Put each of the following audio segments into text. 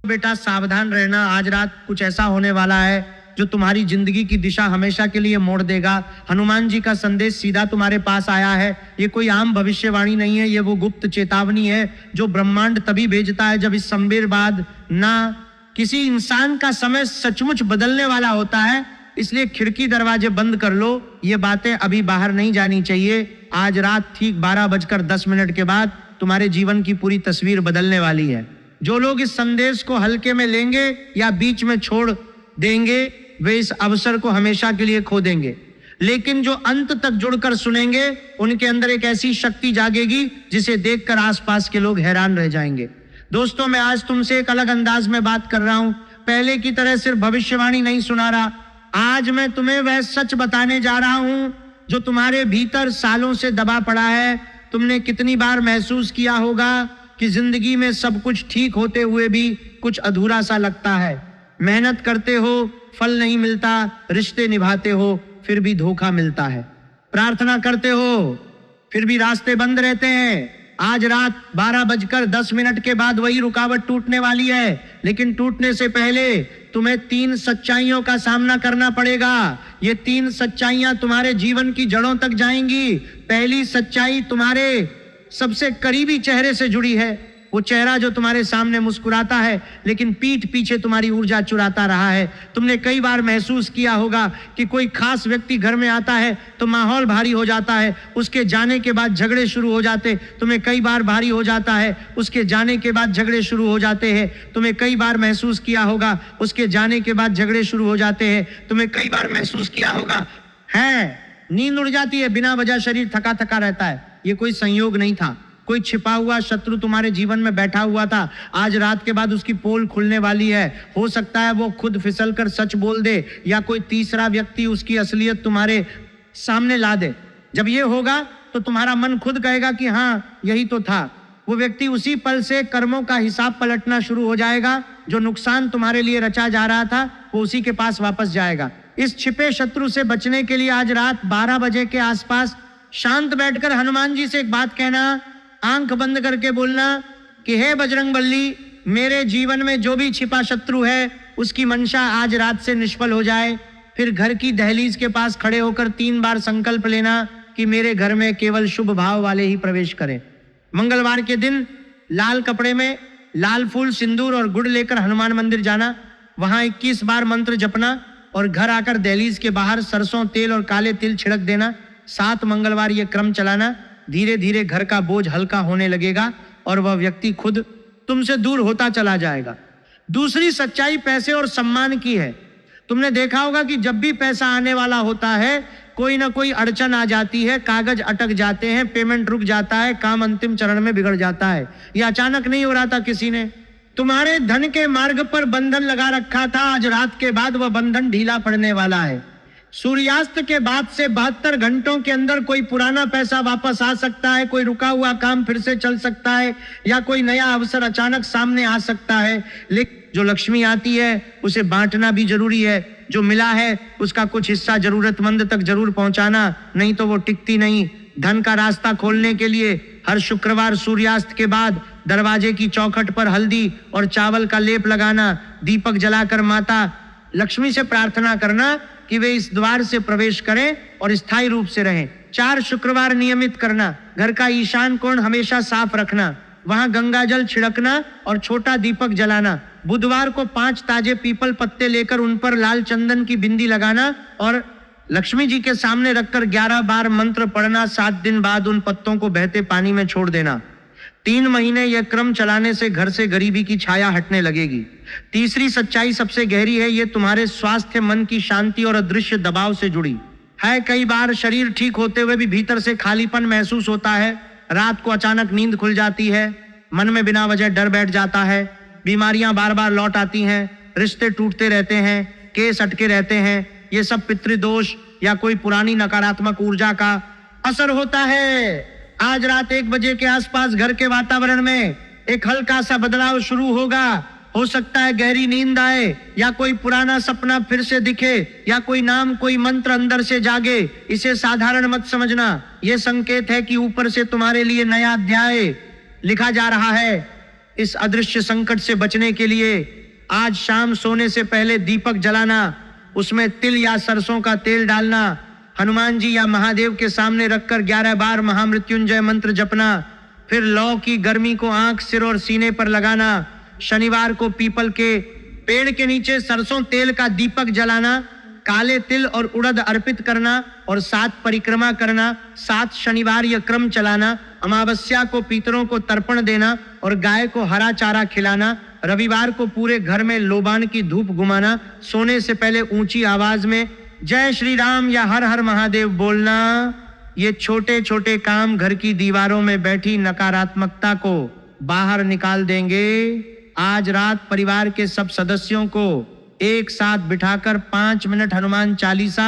बेटा सावधान रहना, आज रात कुछ ऐसा होने वाला है जो तुम्हारी जिंदगी की दिशा हमेशा के लिए मोड़ देगा। हनुमान जी का संदेश सीधा तुम्हारे पास आया है। ये कोई आम भविष्यवाणी नहीं है, ये वो गुप्त चेतावनी है जो ब्रह्मांड तभी भेजता है जब इस संवेर बाद ना किसी इंसान का समय सचमुच बदलने वाला होता है। इसलिए खिड़की दरवाजे बंद कर लो, ये बातें अभी बाहर नहीं जानी चाहिए। आज रात ठीक 12:10 के बाद तुम्हारे जीवन की पूरी तस्वीर बदलने वाली है। जो लोग इस संदेश को हल्के में लेंगे या बीच में छोड़ देंगे वे इस अवसर को हमेशा के लिए खो देंगे, लेकिन जो अंत तक जुड़कर सुनेंगे उनके अंदर एक ऐसी शक्ति जागेगी जिसे देखकर आसपास के लोग हैरान रह जाएंगे। दोस्तों, मैं आज तुमसे एक अलग अंदाज में बात कर रहा हूं। पहले की तरह सिर्फ भविष्यवाणी नहीं सुना रहा। आज मैं तुम्हें वह सच बताने जा रहा हूं जो तुम्हारे भीतर सालों से दबा पड़ा है। तुमने कितनी बार महसूस किया होगा कि जिंदगी में सब कुछ ठीक होते हुए भी कुछ अधूरा सा लगता है। मेहनत करते हो, फल नहीं मिलता, रिश्ते निभाते हो, फिर भी धोखा मिलता है। प्रार्थना करते हो, फिर भी रास्ते बंद रहते हैं। आज रात 12:10 के बाद वही रुकावट टूटने वाली है, लेकिन टूटने से पहले तुम्हें 3 सच्चाइयों का सामना करना पड़ेगा। ये 3 सच्चाइयां तुम्हारे जीवन की जड़ों तक जाएंगी। पहली सच्चाई तुम्हारे सबसे करीबी चेहरे से जुड़ी है। वो चेहरा जो तुम्हारे सामने मुस्कुराता है लेकिन पीठ पीछे तुम्हारी ऊर्जा चुराता रहा है। तुमने कई बार महसूस किया होगा कि कोई खास व्यक्ति घर में आता है तो माहौल भारी हो जाता है, उसके जाने के बाद झगड़े शुरू हो जाते। तुम्हें कई बार भारी हो जाता है, उसके जाने के बाद झगड़े शुरू हो जाते हैं। तुम्हें कई बार महसूस किया होगा उसके जाने के बाद झगड़े शुरू हो जाते हैं। तुम्हें कई बार महसूस किया होगा नींद उड़ जाती है, बिना वजह शरीर थका थका रहता है। ये कोई संयोग नहीं था, कोई छिपा हुआ शत्रु तुम्हारे जीवन में बैठा हुआ था। आज रात के बाद उसकी पोल खुलने वाली है। हो सकता है वो खुद फिसलकर सच बोल दे या कोई तीसरा व्यक्ति उसकी असलियत तुम्हारे सामने ला दे। जब ये होगा तो तुम्हारा मन खुद कहेगा कि हाँ यही तो था। वो व्यक्ति उसी पल से कर्मों का हिसाब पलटना शुरू हो जाएगा। जो नुकसान तुम्हारे लिए रचा जा रहा था वो उसी के पास वापस जाएगा। इस छिपे शत्रु से बचने के लिए आज रात 12 बजे के आसपास शांत बैठकर हनुमान जी से एक बात कहना, आंख बंद करके बोलना कि हे बजरंगबली, मेरे जीवन में जो भी छिपा शत्रु है उसकी मंशा आज रात से निष्फल हो जाए। फिर घर की दहलीज के पास खड़े होकर 3 बार संकल्प लेना कि मेरे घर में केवल शुभ भाव वाले ही प्रवेश करें। मंगलवार के दिन लाल कपड़े में लाल फूल, सिंदूर और गुड़ लेकर हनुमान मंदिर जाना, वहां 21 बार मंत्र जपना और घर आकर दहलीज के बाहर सरसों तेल और काले तिल छिड़क देना। 7 मंगलवार ये क्रम चलाना। धीरे धीरे घर का बोझ हल्का होने लगेगा और वह व्यक्ति खुद तुमसे दूर होता चला जाएगा। दूसरी सच्चाई पैसे और सम्मान की है। तुमने देखा होगा कि जब भी पैसा आने वाला होता है कोई ना कोई अड़चन आ जाती है, कागज अटक जाते हैं, पेमेंट रुक जाता है, काम अंतिम चरण में बिगड़ जाता है। यह अचानक नहीं हो रहा था, किसी ने तुम्हारे धन के मार्ग पर बंधन लगा रखा था। आज रात के बाद वह बंधन ढीला पड़ने वाला है। सूर्यास्त के बाद से 72 घंटों के अंदर कोई पुराना पैसा वापस आ सकता है, कोई रुका हुआ काम फिर से चल सकता है या कोई नया अवसर अचानक सामने आ सकता है। लेकिन जो लक्ष्मी आती है उसे बांटना भी जरूरी है। जो मिला है उसका कुछ हिस्सा जरूरतमंद तक जरूर पहुंचाना, नहीं तो वो टिकती नहीं। धन का रास्ता खोलने के लिए हर शुक्रवार सूर्यास्त के बाद दरवाजे की चौखट पर हल्दी और चावल का लेप लगाना, दीपक जलाकर माता लक्ष्मी से प्रार्थना करना कि वे इस द्वार से प्रवेश करें और स्थायी रूप से रहें। 4 शुक्रवार नियमित करना। घर का ईशान कोण हमेशा साफ रखना, वहां गंगा जल छिड़कना और छोटा दीपक जलाना। बुधवार को 5 ताजे पीपल पत्ते लेकर उन पर लाल चंदन की बिंदी लगाना और लक्ष्मी जी के सामने रखकर 11 बार मंत्र पढ़ना। 7 दिन बाद उन पत्तों को बहते पानी में छोड़ देना। 3 महीने यह क्रम चलाने से घर से गरीबी की छाया हटने लगेगी। तीसरी सच्चाई सबसे गहरी है। ये तुम्हारे स्वास्थ्य, मन की शांति और अदृश्य दबाव से जुड़ी है। कई बार शरीर ठीक होते हुए भी भीतर से खालीपन महसूस होता है। रात को अचानक नींद खुल जाती है, मन में बिना वजह डर बैठ जाता है, बीमारियां बार बार लौट आती हैं, रिश्ते टूटते रहते हैं, केस अटके रहते हैं। ये सब पितृदोष या कोई पुरानी नकारात्मक ऊर्जा का असर होता है। आज रात 1 बजे के आसपास घर के वातावरण में एक हल्का सा बदलाव शुरू होगा। हो सकता है गहरी नींद आए या कोई पुराना सपना फिर से दिखे या कोई नाम, कोई मंत्र अंदर से जागे। इसे साधारण मत समझना, यह संकेत है कि ऊपर से तुम्हारे लिए नया अध्याय लिखा जा रहा है। इस अदृश्य संकट से बचने के लिए आज शाम सोने से पहले दीपक जलाना, उसमें तिल या सरसों का तेल डालना, हनुमान जी या महादेव के सामने रखकर 11 बार महामृत्युंजय मंत्र जपना, फिर लौ की गर्मी को आंख, सिर और सीने पर लगाना, शनिवार को पीपल के पेड़ के नीचे सरसों तेल का दीपक जलाना, काले तिल और उड़द अर्पित करना और 7 परिक्रमा करना, 7 शनिवार यह क्रम चलाना, अमावस्या को पितरों को तर्पण देना और गाय को हरा चारा खिलाना, रविवार को पूरे घर में लोबान की धूप घुमाना, सोने से पहले ऊंची आवाज में जय श्री राम या हर हर महादेव बोलना। ये छोटे छोटे काम घर की दीवारों में बैठी नकारात्मकता को बाहर निकाल देंगे। आज रात परिवार के सब सदस्यों को एक साथ बिठाकर 5 मिनट हनुमान चालीसा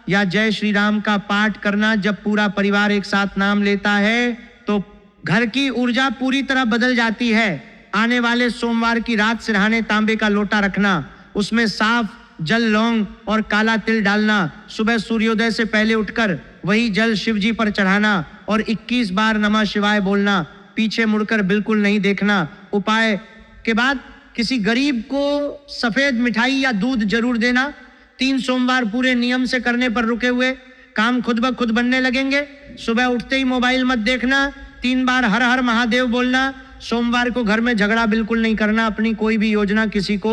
या जय श्री राम का पाठ करना। जब पूरा परिवार एक साथ नाम लेता है तो घर की ऊर्जा पूरी तरह बदल जाती है। आने वाले सोमवार की रात सिरहाने तांबे का लोटा रखना, उसमें साफ जल, लौंग और काला तिल डालना, सुबह सूर्योदय से पहले उठकर वही जल शिव जी पर चढ़ाना और 21 बार नमः शिवाय बोलना, पीछे मुड़कर बिल्कुल नहीं देखना। उपाय के बाद किसी गरीब को सफेद मिठाई या दूध जरूर देना। 3 सोमवार पूरे नियम से करने पर रुके हुए काम खुद ब खुद बनने लगेंगे। सुबह उठते ही मोबाइल मत देखना, 3 बार हर हर महादेव बोलना। सोमवार को घर में झगड़ा बिल्कुल नहीं करना, अपनी कोई भी योजना किसी को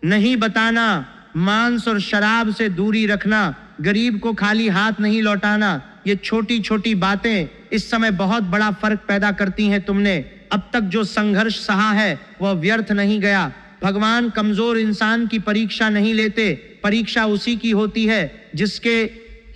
नहीं बताना, मांस और शराब से दूरी रखना, गरीब को खाली हाथ नहीं लौटाना। ये छोटी छोटी बातें इस समय बहुत बड़ा फर्क पैदा करती हैं। तुमने अब तक जो संघर्ष सहा है वह व्यर्थ नहीं गया। भगवान कमजोर इंसान की परीक्षा नहीं लेते, परीक्षा उसी की होती है जिसके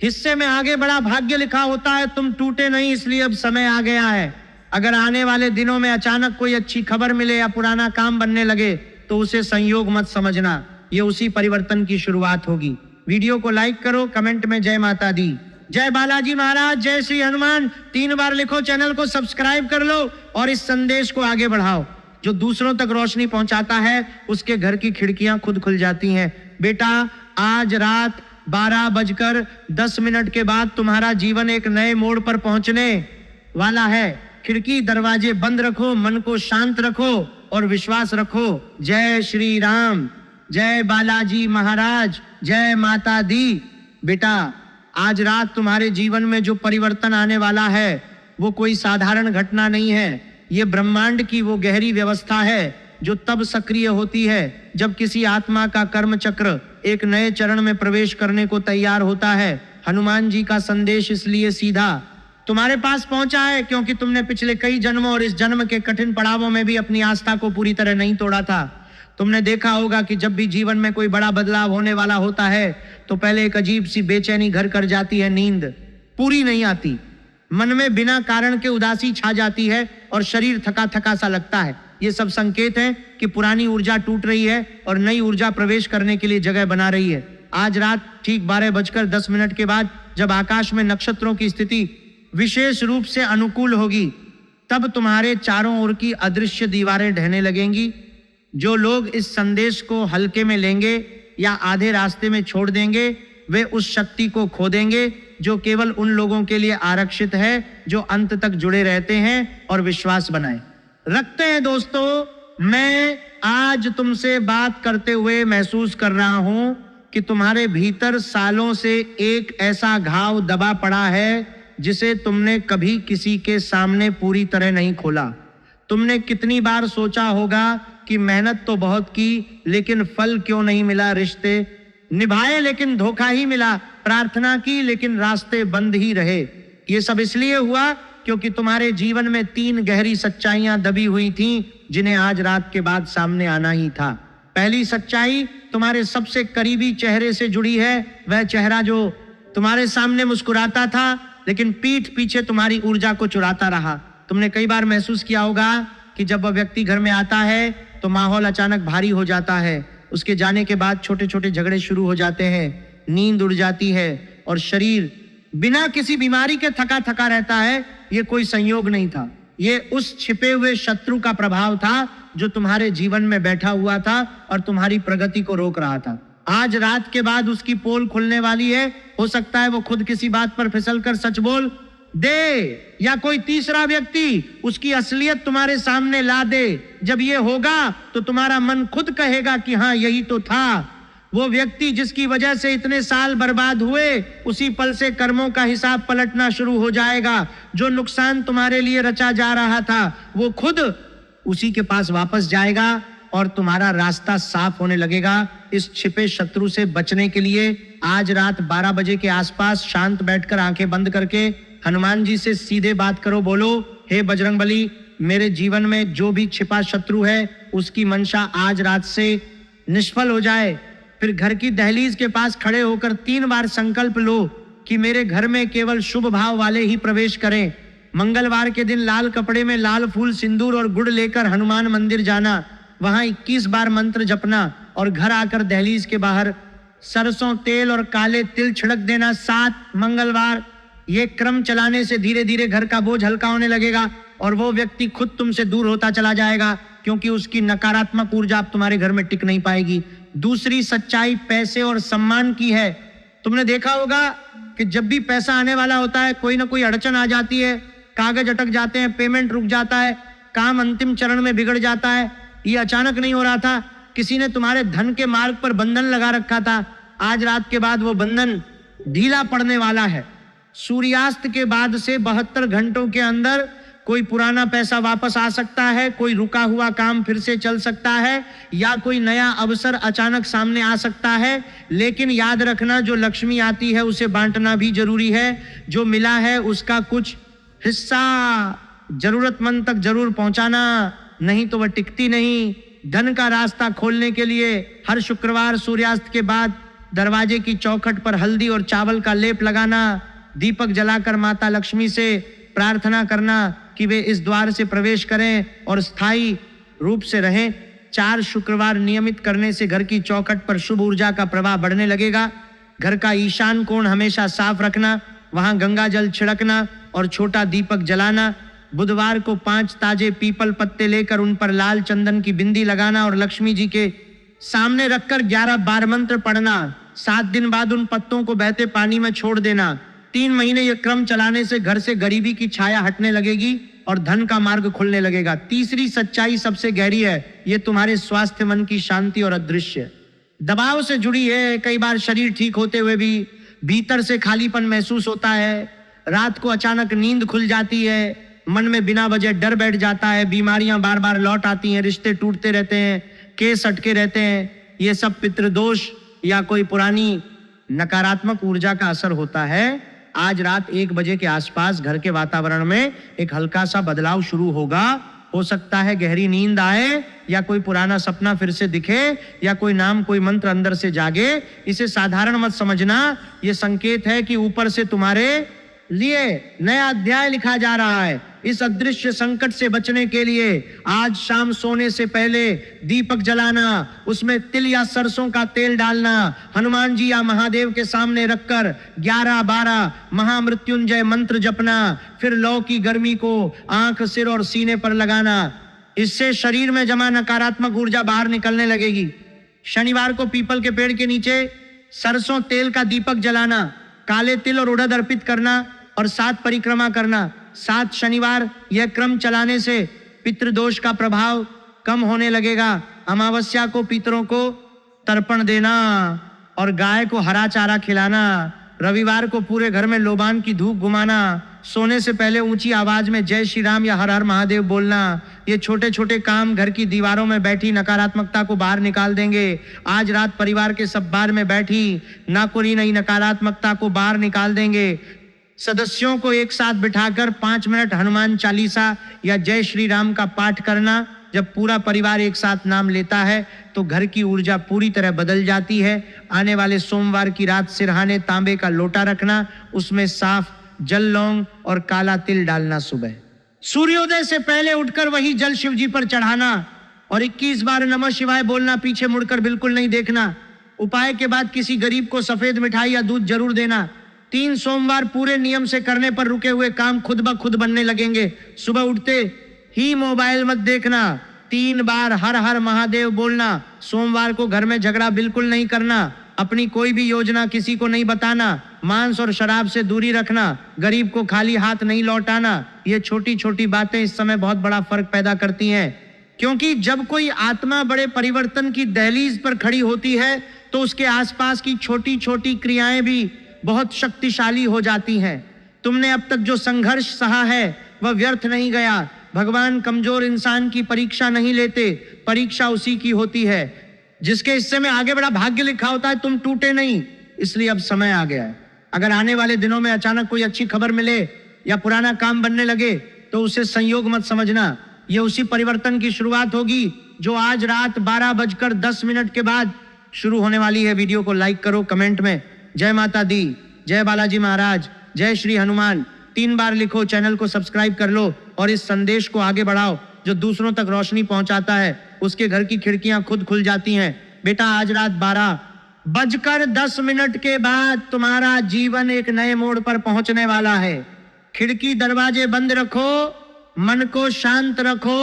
हिस्से में आगे बड़ा भाग्य लिखा होता है। तुम टूटे नहीं, इसलिए अब समय आ गया है। अगर आने वाले दिनों में अचानक कोई अच्छी खबर मिले या पुराना काम बनने लगे तो उसे संयोग मत समझना, ये उसी परिवर्तन की शुरुआत होगी। वीडियो को लाइक करो, कमेंट में जय माता दी, जय बालाजी महाराज, जय श्री हनुमान 3 बार लिखो, चैनल को सब्सक्राइब कर लो और इस संदेश को आगे बढ़ाओ। जो दूसरों तक रोशनी पहुंचाता है उसके घर की खिड़कियां खुद खुल जाती हैं। बेटा, आज रात 12:10 के बाद तुम्हारा जीवन एक नए मोड़ पर पहुंचने वाला है। खिड़की दरवाजे बंद रखो, मन को शांत रखो और विश्वास रखो। जय श्री राम, जय बालाजी महाराज, जय माता दी। बेटा, आज रात तुम्हारे जीवन में जो परिवर्तन आने वाला है वो कोई साधारण घटना नहीं है। ये ब्रह्मांड की वो गहरी व्यवस्था है जो तब सक्रिय होती है जब किसी आत्मा का कर्म चक्र एक नए चरण में प्रवेश करने को तैयार होता है। हनुमान जी का संदेश इसलिए सीधा तुम्हारे पास पहुंचा है क्योंकि तुमने पिछले कई जन्मों और इस जन्म के कठिन पड़ावों में भी अपनी आस्था को पूरी तरह नहीं तोड़ा था। तुमने देखा होगा कि जब भी जीवन में कोई बड़ा बदलाव होने वाला होता है तो पहले एक अजीब सी बेचैनी घर कर जाती है, नींद पूरी नहीं आती, मन में बिना कारण के उदासी छा जाती है और शरीर थका थका सा लगता है। ये सब संकेत हैं कि पुरानी ऊर्जा टूट रही है और नई ऊर्जा प्रवेश करने के लिए जगह बना रही है। आज रात ठीक 12:10 के बाद जब आकाश में नक्षत्रों की स्थिति विशेष रूप से अनुकूल होगी तब तुम्हारे चारों ओर की अदृश्य दीवारें ढहने लगेंगी। जो लोग इस संदेश को हल्के में लेंगे या आधे रास्ते में छोड़ देंगे वे उस शक्ति को खो देंगे जो केवल उन लोगों के लिए आरक्षित है जो अंत तक जुड़े रहते हैं और विश्वास बनाए रखते हैं। दोस्तों, मैं आज तुमसे बात करते हुए महसूस कर रहा हूं कि तुम्हारे भीतर सालों से एक ऐसा घाव दबा पड़ा है जिसे तुमने कभी किसी के सामने पूरी तरह नहीं खोला। तुमने कितनी बार सोचा होगा कि मेहनत तो बहुत की लेकिन फल क्यों नहीं मिला, रिश्ते निभाए लेकिन धोखा ही मिला, प्रार्थना की लेकिन रास्ते बंद ही रहे। ये सब इसलिए हुआ क्योंकि तुम्हारे जीवन में 3 गहरी सच्चाइयां दबी हुई थीं जिन्हें आज रात के बाद सामने आना ही था। पहली सच्चाई तुम्हारे सबसे करीबी चेहरे से जुड़ी है। वह चेहरा जो तुम्हारे सामने मुस्कुराता था लेकिन पीठ पीछे तुम्हारी ऊर्जा को चुराता रहा। तुमने कई बार महसूस किया होगा कि जब वह व्यक्ति घर में आता है तो माहौल अचानक भारी हो जाता है। उसके जाने के बाद छोटे छोटे झगड़े शुरू हो जाते हैं, नींद उड़ जाती है और शरीर बिना किसी बीमारी के थका थका रहता है। ये कोई संयोग नहीं था, ये उस छिपे हुए शत्रु का प्रभाव था जो तुम्हारे जीवन में बैठा हुआ था और तुम्हारी प्रगति को रोक रहा था। आज रात के बाद उसकी पोल खुलने वाली है। हो सकता है वो खुद किसी बात पर फिसल कर सच बोल दे या कोई तीसरा व्यक्ति उसकी असलियत तुम्हारे सामने ला दे। जब ये होगा तो तुम्हारा मन खुद कहेगा कि हाँ यही तो था। वो व्यक्ति जिसकी वजह से इतने साल बर्बाद हुए, उसी पल से कर्मों का हिसाब पलटना शुरू हो जाएगा। जो नुकसान तुम्हारे लिए रचा जा रहा था वो खुद उसी के पास वापस जाएगा और तुम्हारा रास्ता साफ होने लगेगा। इस छिपे शत्रु से बचने के लिए आज रात 12 बजे के आसपास शांत बैठकर आंखें बंद करके हनुमान जी से सीधे बात करो। बोलो, हे बजरंगबली, मेरे जीवन में जो भी छिपा शत्रु है उसकी मंशा आज रात से निष्फल हो जाए। फिर घर की दहलीज के पास खड़े होकर 3 बार संकल्प लो कि मेरे घर में केवल शुभ भाव वाले ही प्रवेश करें। मंगलवार के दिन लाल कपड़े में लाल फूल, सिंदूर और गुड़ लेकर हनुमान मंदिर जाना, वहां 21 बार मंत्र जपना और घर आकर दहलीज के बाहर सरसों तेल और काले तिल छिड़क देना 7 मंगलवार। ये क्रम चलाने से धीरे धीरे घर का बोझ हल्का होने लगेगा और वो व्यक्ति खुद तुमसे दूर होता चला जाएगा, क्योंकि उसकी नकारात्मक ऊर्जा अब तुम्हारे घर में टिक नहीं पाएगी। दूसरी सच्चाई पैसे और सम्मान की है। तुमने देखा होगा कि जब भी पैसा आने वाला होता है कोई ना कोई अड़चन आ जाती है, कागज अटक जाते हैं, पेमेंट रुक जाता है, काम अंतिम चरण में बिगड़ जाता है। ये अचानक नहीं हो रहा था, किसी ने तुम्हारे धन के मार्ग पर बंधन लगा रखा था। आज रात के बाद वो बंधन ढीला पड़ने वाला है। सूर्यास्त के बाद से 72 घंटों के अंदर कोई पुराना पैसा वापस आ सकता है, कोई रुका हुआ काम फिर से चल सकता है, या कोई नया अवसर अचानक सामने आ सकता है। लेकिन याद रखना, जो लक्ष्मी आती है उसे बांटना भी जरूरी है। जो मिला है उसका कुछ हिस्सा जरूरतमंद तक जरूर पहुंचाना, नहीं तो वह टिकती नहीं। धन का रास्ता खोलने के लिए हर शुक्रवार सूर्यास्त के बाद दरवाजे की चौखट पर हल्दी और चावल का लेप लगाना, दीपक जलाकर माता लक्ष्मी से प्रार्थना करना कि वे इस द्वार से प्रवेश करें और स्थायी रूप से रहें। 4 शुक्रवार नियमित करने से घर की चौखट पर शुभ ऊर्जा का प्रवाह बढ़ने लगेगा। घर का ईशान कोण हमेशा साफ रखना, वहां गंगा जल छिड़कना और छोटा दीपक जलाना। बुधवार को 5 ताजे पीपल पत्ते लेकर उन पर लाल चंदन की बिंदी लगाना और लक्ष्मी जी के सामने रखकर 11 बार मंत्र पढ़ना। 7 दिन बाद उन पत्तों को बहते पानी में छोड़ देना। 3 महीने यह क्रम चलाने से घर से गरीबी की छाया हटने लगेगी और धन का मार्ग खुलने लगेगा। तीसरी सच्चाई सबसे गहरी है, ये तुम्हारे स्वास्थ्य, मन की शांति और अदृश्य दबाव से जुड़ी है। कई बार शरीर ठीक होते हुए भी भीतर से खालीपन महसूस होता है। रात को अचानक नींद खुल जाती है, मन में बिना वजह डर बैठ जाता है, बीमारियां बार बार लौट आती हैं, रिश्ते टूटते रहते हैं, केस अटके रहते हैं। ये सब पितृदोष या कोई पुरानी नकारात्मक ऊर्जा का असर होता है। आज रात 1 बजे के आसपास घर के वातावरण में एक हल्का सा बदलाव शुरू होगा। हो सकता है गहरी नींद आए, या कोई पुराना सपना फिर से दिखे, या कोई नाम, कोई मंत्र अंदर से जागे। इसे साधारण मत समझना, ये संकेत है कि ऊपर से तुम्हारे लिए नया अध्याय लिखा जा रहा है। इस अदृश्य संकट से बचने के लिए आज शाम सोने से पहले दीपक जलाना, उसमें तिल या सरसों का तेल डालना, हनुमान जी या महादेव के सामने रखकर 11-12 महामृत्युंजय मंत्र जपना, फिर लौ की गर्मी को आंख, सिर और सीने पर लगाना। इससे शरीर में जमा नकारात्मक ऊर्जा बाहर निकलने लगेगी। शनिवार को पीपल के पेड़ के नीचे सरसों तेल का दीपक जलाना, काले तिल और उड़द अर्पित करना और 7 परिक्रमा करना। 7 शनिवार यह क्रम चलाने से पितृदोष का प्रभाव कम होने लगेगा। अमावस्या को पितरों को तर्पण देना और गाय को हरा चारा खिलाना। रविवार को पूरे घर में लोबान की धूप घुमाना। सोने से पहले ऊंची आवाज में जय श्री राम या हर हर महादेव बोलना। ये छोटे छोटे काम घर की दीवारों में बैठी नकारात्मकता को बाहर निकाल देंगे। आज रात परिवार के सब बार में बैठी नाकुरी नई नकारात्मकता को बाहर निकाल देंगे। सदस्यों को एक साथ बिठाकर 5 मिनट हनुमान चालीसा या जय श्री राम का पाठ करना। जब पूरा परिवार एक साथ नाम लेता है तो घर की ऊर्जा पूरी तरह बदल जाती है। आने वाले सोमवार की रात सिरहाने तांबे का लोटा रखना, उसमें साफ जल, लौंग और काला तिल डालना। सुबह सूर्योदय से पहले उठकर वही जल शिव जी पर चढ़ाना और 21 बार नमः शिवाय बोलना। पीछे मुड़कर बिल्कुल नहीं देखना। उपाय के बाद किसी गरीब को सफेद मिठाई या दूध जरूर देना। 3 सोमवार पूरे नियम से करने पर रुके हुए काम खुद ब खुद बनने लगेंगे। सुबह उठते ही मोबाइल मत देखना। 3 बार हर हर महादेव बोलना। सोमवार को घर में झगड़ा बिल्कुल नहीं करना। अपनी कोई भी योजना किसी को नहीं बताना, मांस और शराब से दूरी रखना, गरीब को खाली हाथ नहीं लौटाना, ये छोटी छोटी बातें इस समय बहुत बड़ा फर्क पैदा करती हैं। क्योंकि जब कोई आत्मा बड़े परिवर्तन की दहलीज पर खड़ी होती है तो उसके आसपास की छोटी छोटी क्रियाएं भी बहुत शक्तिशाली हो जाती हैं। तुमने अब तक जो संघर्ष सहा है वह व्यर्थ नहीं गया। भगवान कमजोर इंसान की परीक्षा नहीं लेते, परीक्षा उसी की होती है जिसके हिस्से में आगे बड़ा भाग्य लिखा होता है। तुम टूटे नहीं, इसलिए अब समय आ गया है। अगर आने वाले दिनों में अचानक कोई अच्छी खबर मिले या पुराना काम बनने लगे तो उसे संयोग मत समझना, यह उसी परिवर्तन की शुरुआत होगी जो आज रात 12:10 के बाद शुरू होने वाली है। वीडियो को लाइक करो, कमेंट में जय माता दी, जय बालाजी महाराज, जय श्री हनुमान 3 बार लिखो, चैनल को सब्सक्राइब कर लो और इस संदेश को आगे बढ़ाओ। जो दूसरों तक रोशनी पहुंचाता है उसके घर की खिड़कियां खुद खुल जाती हैं। बेटा, आज रात 12:10 के बाद तुम्हारा जीवन एक नए मोड़ पर पहुंचने वाला है। खिड़की दरवाजे बंद रखो, मन को शांत रखो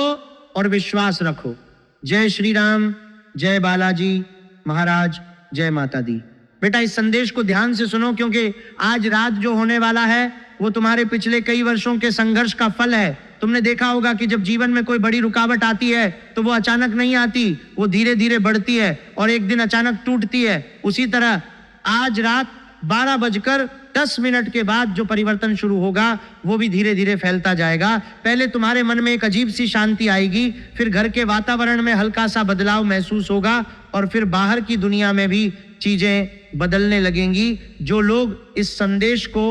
और विश्वास रखो। जय श्री राम, जय बालाजी महाराज, जय माता दी। बेटा, इस संदेश को ध्यान से सुनो क्योंकि आज रात जो होने वाला है वो तुम्हारे पिछले कई वर्षों के संघर्ष का फल है। तुमने देखा होगा कि जब जीवन में कोई बड़ी रुकावट आती है तो वो अचानक नहीं आती, वो धीरे धीरे बढ़ती है और एक दिन अचानक टूटती है। उसी तरह आज रात 12:10 के बाद जो परिवर्तन शुरू होगा वो भी धीरे धीरे फैलता जाएगा। पहले तुम्हारे मन में एक अजीब सी शांति आएगी, फिर घर के वातावरण में हल्का सा बदलाव महसूस होगा और फिर बाहर की दुनिया में भी चीजें बदलने लगेंगी। जो लोग इस संदेश को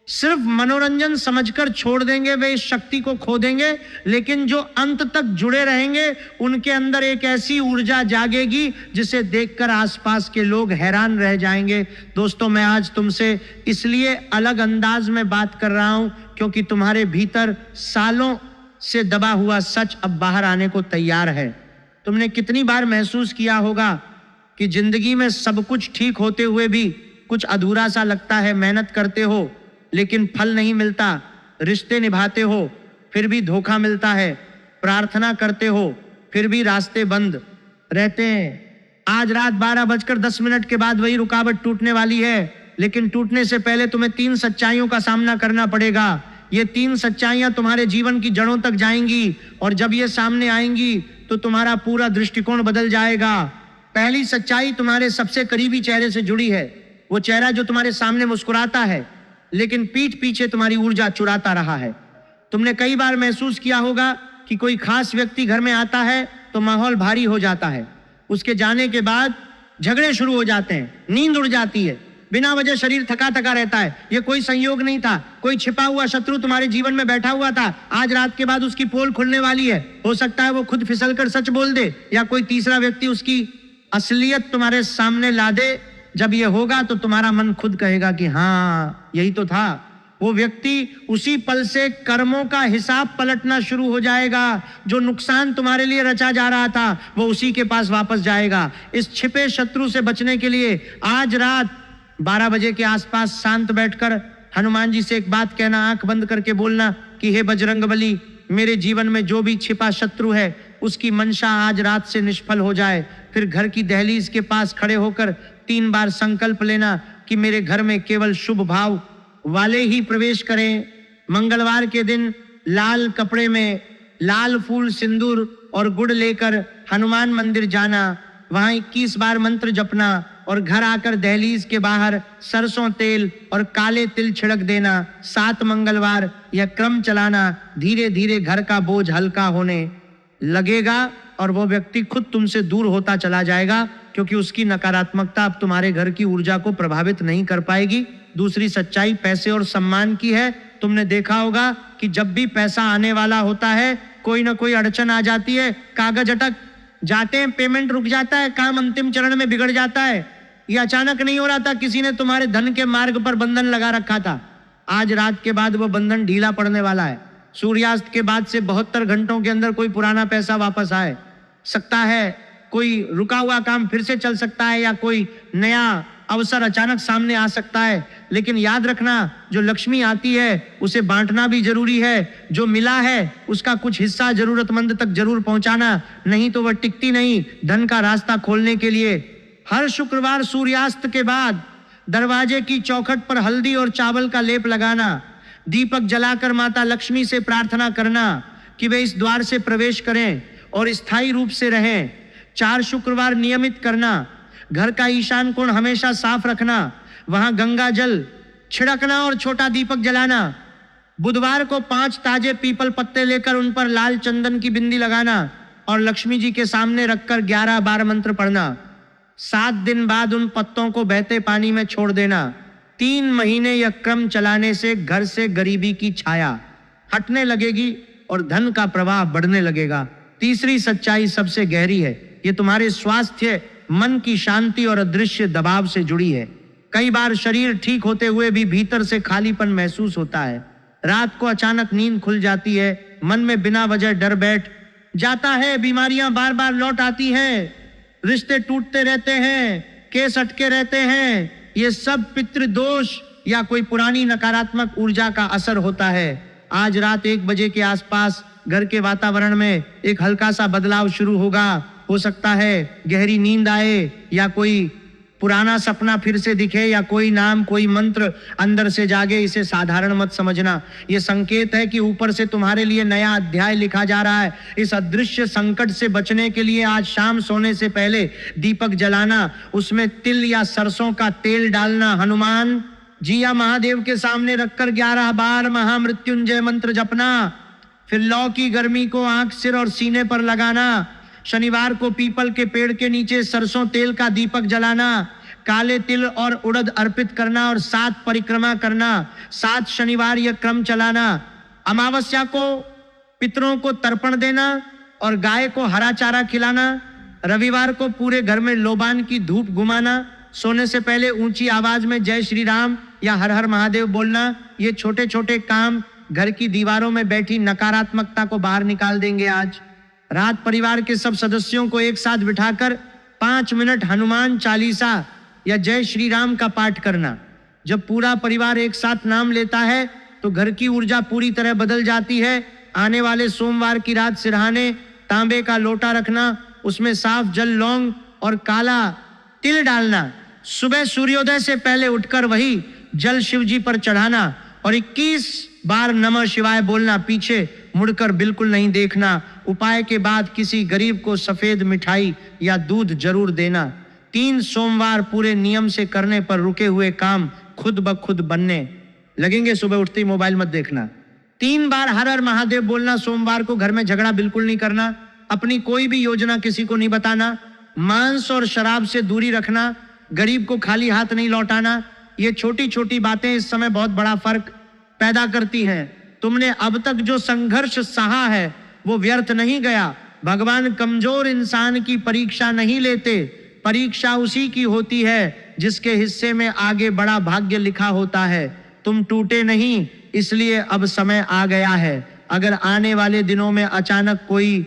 सिर्फ मनोरंजन समझकर छोड़ देंगे वे इस शक्ति को खो देंगे, लेकिन जो अंत तक जुड़े रहेंगे उनके अंदर एक ऐसी ऊर्जा जागेगी जिसे देखकर आसपास के लोग हैरान रह जाएंगे। दोस्तों, मैं आज तुमसे इसलिए अलग अंदाज में बात कर रहा हूं क्योंकि तुम्हारे भीतर सालों से दबा हुआ सच अब बाहर आने को तैयार है। तुमने कितनी बार महसूस किया होगा कि जिंदगी में सब कुछ ठीक होते हुए भी कुछ अधूरा सा लगता है। मेहनत करते हो लेकिन फल नहीं मिलता, रिश्ते निभाते हो फिर भी धोखा मिलता है, प्रार्थना करते हो फिर भी रास्ते बंद रहते हैं। आज रात 12:10 के बाद वही रुकावट टूटने वाली है, लेकिन टूटने से पहले तुम्हें 3 सच्चाइयों का सामना करना पड़ेगा। ये 3 सच्चाइयां तुम्हारे जीवन की जड़ों तक जाएंगी और जब ये सामने आएंगी तो तुम्हारा पूरा दृष्टिकोण बदल जाएगा। पहली सच्चाई तुम्हारे सबसे करीबी चेहरे से जुड़ी है। वो चेहरा जो तुम्हारे सामने मुस्कुराता है लेकिन पीठ पीछे तुम्हारी ऊर्जा चुराता रहा है। तुमने कई बार महसूस किया होगा कि कोई खास व्यक्ति घर में आता है तो माहौल भारी हो जाता है, उसके जाने के बाद झगड़े शुरू हो जाते हैं, नींद उड़ जाती है, बिना वजह शरीर थका थका रहता है। ये कोई संयोग नहीं था, कोई छिपा हुआ शत्रु तुम्हारे जीवन में बैठा हुआ था। आज रात के बाद उसकी पोल खुलने वाली है। हो सकता है वो खुद फिसलकर सच बोल दे या कोई तीसरा व्यक्ति उसकी असलियत तुम्हारे सामने ला दे। जब ये होगा तो तुम्हारा मन खुद कहेगा कि हाँ, यही तो था। वो व्यक्ति उसी पल से कर्मों का हिसाब पलटना शुरू हो जाएगा। जो नुकसान तुम्हारे लिए रचा जा रहा था वो उसी के पास वापस जाएगा। इस छिपे शत्रु से बचने के लिए आज रात 12 बजे के आसपास शांत बैठकर हनुमान जी से एक बात कहना, आंख बंद करके बोलना कि हे बजरंगबली, मेरे जीवन में जो भी छिपा शत्रु है उसकी मंशा आज रात से निष्फल हो जाए। फिर घर की दहलीज के पास खड़े होकर 3 बार संकल्प लेना कि मेरे घर में केवल शुभ भाव वाले ही प्रवेश करें। मंगलवार के दिन लाल कपड़े में लाल फूल, सिंदूर और गुड़ लेकर हनुमान मंदिर जाना, वहां 21 बार मंत्र जपना और घर आकर दहलीज के बाहर सरसों तेल और काले तिल छिड़क देना। 7 मंगलवार यह क्रम चलाना। धीरे धीरे घर का बोझ हल्का होने लगेगा और वो व्यक्ति खुद तुमसे दूर होता चला जाएगा क्योंकि उसकी नकारात्मकता अब तुम्हारे घर की ऊर्जा को प्रभावित नहीं कर पाएगी। दूसरी सच्चाई पैसे और सम्मान की है। तुमने देखा होगा कि जब भी पैसा आने वाला होता है कोई ना कोई अड़चन आ जाती है, कागज अटक जाते हैं, पेमेंट रुक जाता है, काम अंतिम चरण में बिगड़ जाता है। ये अचानक नहीं हो रहा था, किसी ने तुम्हारे धन के मार्ग पर बंधन लगा रखा था। आज रात के बाद वो बंधन ढीला पड़ने वाला है। सूर्यास्त के बाद से 72 घंटों के अंदर कोई पुराना पैसा वापस आए सकता है, कोई रुका हुआ काम फिर से चल सकता है या कोई नया अवसर अचानक सामने आ सकता है। लेकिन याद रखना, जो लक्ष्मी आती है उसे बांटना भी जरूरी है। जो मिला है उसका कुछ हिस्सा जरूरतमंद तक जरूर पहुंचाना, नहीं तो वह टिकती नहीं। धन का रास्ता खोलने के लिए हर शुक्रवार सूर्यास्त के बाद दरवाजे की चौखट पर हल्दी और चावल का लेप लगाना, दीपक जलाकर माता लक्ष्मी से प्रार्थना करना कि वे इस द्वार से प्रवेश करें और स्थायी रूप से रहें। 4 शुक्रवार नियमित करना, घर का ईशान कोण हमेशा साफ रखना, वहां गंगा जल छिड़कना और छोटा दीपक जलाना। बुधवार को 5 ताजे पीपल पत्ते लेकर उन पर लाल चंदन की बिंदी लगाना और लक्ष्मी जी के सामने रखकर 11 बार मंत्र पढ़ना। 7 दिन बाद उन पत्तों को बहते पानी में छोड़ देना। 3 महीने यह क्रम चलाने से घर से गरीबी की छाया हटने लगेगी और धन का प्रवाह बढ़ने लगेगा। तीसरी सच्चाई सबसे गहरी है, ये तुम्हारे स्वास्थ्य, मन की शांति और अदृश्य दबाव से जुड़ी है। कई बार शरीर ठीक होते हुए भी भीतर से खालीपन महसूस होता है। रात को अचानक नींद खुल जाती है, मन में बिना वजह डर बैठ जाता है, बीमारियां बार बार लौट आती हैं, रिश्ते टूटते रहते हैं, केस अटके रहते हैं। ये सब पितृदोष या कोई पुरानी नकारात्मक ऊर्जा का असर होता है। आज रात 1 बजे के आसपास घर के वातावरण में एक हल्का सा बदलाव शुरू होगा। हो सकता है गहरी नींद आए या कोई पुराना सपना फिर से दिखे या कोई नाम, कोई मंत्र अंदर से जागे। इसे साधारण मत समझना, यह संकेत है कि ऊपर से तुम्हारे लिए नया अध्याय लिखा जा रहा है। इस अदृश्य संकट से बचने के लिए आज शाम सोने से पहले दीपक जलाना, उसमें तिल या सरसों का तेल डालना, हनुमान जी या महादेव के सामने रखकर 11 बार महामृत्युंजय मंत्र जपना। फिर लौ की गर्मी को आंख, सिर और सीने पर लगाना। शनिवार को पीपल के पेड़ के नीचे सरसों तेल का दीपक जलाना, काले तिल और उड़द अर्पित करना और 7 परिक्रमा करना। 7 शनिवार यह क्रम चलाना। अमावस्या को पितरों को तर्पण देना और गाय को हरा चारा खिलाना। रविवार को पूरे घर में लोबान की धूप घुमाना। सोने से पहले ऊंची आवाज में जय श्री राम या हर हर महादेव बोलना। ये छोटे छोटे काम घर की दीवारों में बैठी नकारात्मकता को बाहर निकाल देंगे। आज रात परिवार के सब सदस्यों को एक साथ बिठाकर 5 मिनट हनुमान चालीसा या जय श्री राम का पाठ करना। जब पूरा परिवार एक साथ नाम लेता है तो घर की ऊर्जा पूरी तरह बदल जाती है। आने वाले सोमवार की रात सिरहाने तांबे का लोटा रखना, उसमें साफ जल, लौंग और काला तिल डालना। सुबह सूर्योदय से पहले उठकर वही जल शिव जी पर चढ़ाना और 21 बार नमः शिवाय बोलना। पीछे मुड़कर बिल्कुल नहीं देखना। उपाय के बाद किसी गरीब को सफेद मिठाई या दूध जरूर देना। 3 सोमवार पूरे नियम से करने पर रुके हुए काम खुद ब खुद बनने लगेंगे। सुबह उठते ही मोबाइल मत देखना। 3 बार हर हर महादेव बोलना। सोमवार को घर में झगड़ा बिल्कुल नहीं करना। अपनी कोई भी योजना किसी को नहीं बताना। मांस और शराब से दूरी रखना। गरीब को खाली हाथ नहीं लौटाना। ये छोटी छोटी बातें इस समय बहुत बड़ा फर्क पैदा करती हैं। तुमने अब तक जो संघर्ष सहा है वो व्यर्थ नहीं गया। भगवान कमजोर इंसान की परीक्षा नहीं लेते। परीक्षा उसी की होती है जिसके हिस्से में आगे बड़ा भाग्य लिखा होता है। तुम टूटे नहीं, इसलिए अब समय आ गया है। अगर आने वाले दिनों में अचानक कोई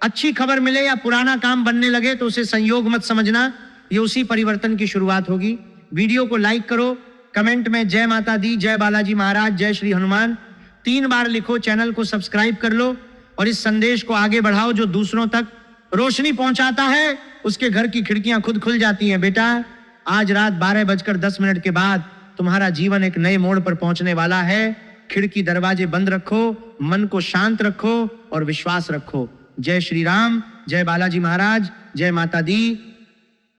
अच्छी खबर मिले या पुराना काम बनने लगे तो उसे संयोग मत समझना, ये उसी परिवर्तन की शुरुआत होगी। वीडियो को लाइक करो, कमेंट में जय माता दी, जय बालाजी महाराज, जय श्री हनुमान 3 बार लिखो। चैनल को सब्सक्राइब कर लो और इस संदेश को आगे बढ़ाओ। जो दूसरों तक रोशनी पहुंचाता है उसके घर की खिड़कियां खुद खुल जाती हैं। बेटा, आज रात 12:10 के बाद तुम्हारा जीवन एक नए मोड़ पर पहुंचने वाला है। खिड़की दरवाजे बंद रखो, मन को शांत रखो और विश्वास रखो। जय श्री राम, जय बालाजी महाराज, जय माता दी।